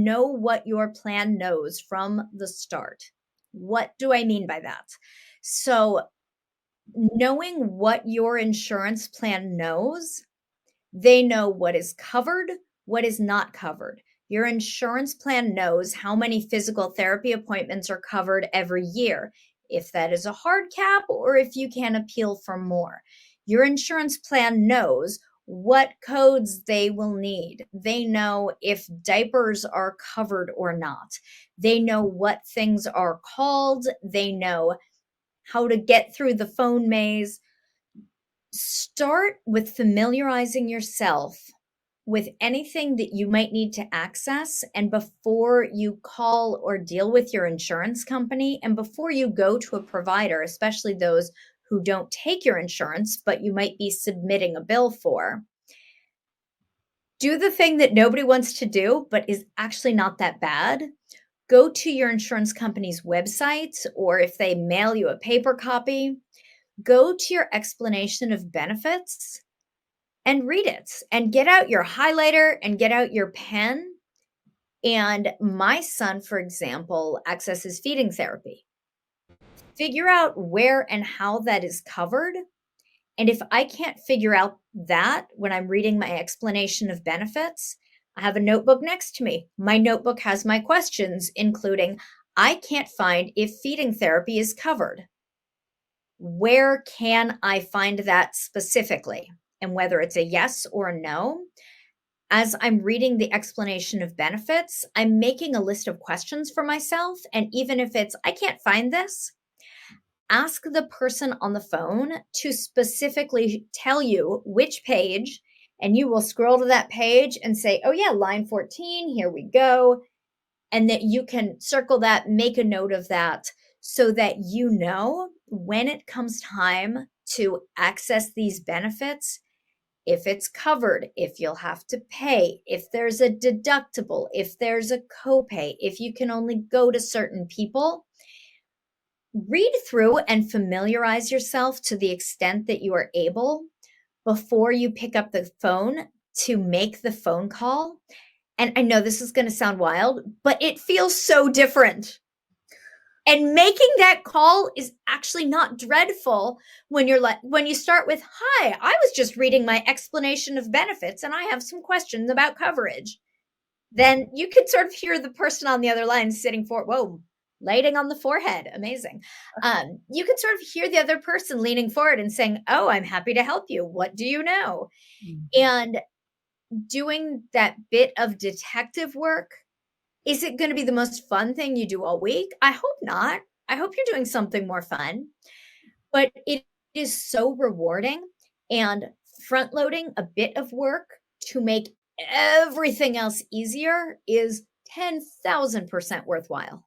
know what your plan knows from the start. What do I mean by that? So, knowing what your insurance plan knows, they know what is covered, what is not covered. Your insurance plan knows how many physical therapy appointments are covered every year, if that is a hard cap or if you can appeal for more. Your insurance plan knows what codes they will need. They know if diapers are covered or not. They know what things are called. They know how to get through the phone maze. Start with familiarizing yourself with anything that you might need to access. And before you call or deal with your insurance company, and before you go to a provider, especially those who don't take your insurance, but you might be submitting a bill for, do the thing that nobody wants to do, but is actually not that bad. Go to your insurance company's website, or if they mail you a paper copy, go to your explanation of benefits and read it, and get out your highlighter and get out your pen. And my son, for example, accesses feeding therapy. Figure out where and how that is covered. And if I can't figure out that when I'm reading my explanation of benefits, I have a notebook next to me. My notebook has my questions, including, I can't find if feeding therapy is covered. Where can I find that specifically? And whether it's a yes or a no, as I'm reading the explanation of benefits, I'm making a list of questions for myself. And even if it's, I can't find this, ask the person on the phone to specifically tell you which page, and you will scroll to that page and say, oh yeah, line 14, here we go. And that you can circle that, make a note of that, so that you know when it comes time to access these benefits, if it's covered, if you'll have to pay, if there's a deductible, if there's a copay, if you can only go to certain people. Read through and familiarize yourself to the extent that you are able before you pick up the phone to make the phone call. And I know this is going to sound wild, but it feels so different. And making that call is actually not dreadful when you start with, hi, I was just reading my explanation of benefits and I have some questions about coverage. Then you could sort of hear the person on the other line sitting whoa, lighting on the forehead. Amazing. You could sort of hear the other person leaning forward and saying, oh, I'm happy to help you. What do you know? Mm-hmm. And doing that bit of detective work, is it going to be the most fun thing you do all week? I hope not. I hope you're doing something more fun. But it is so rewarding, and front loading a bit of work to make everything else easier is 10,000% worthwhile.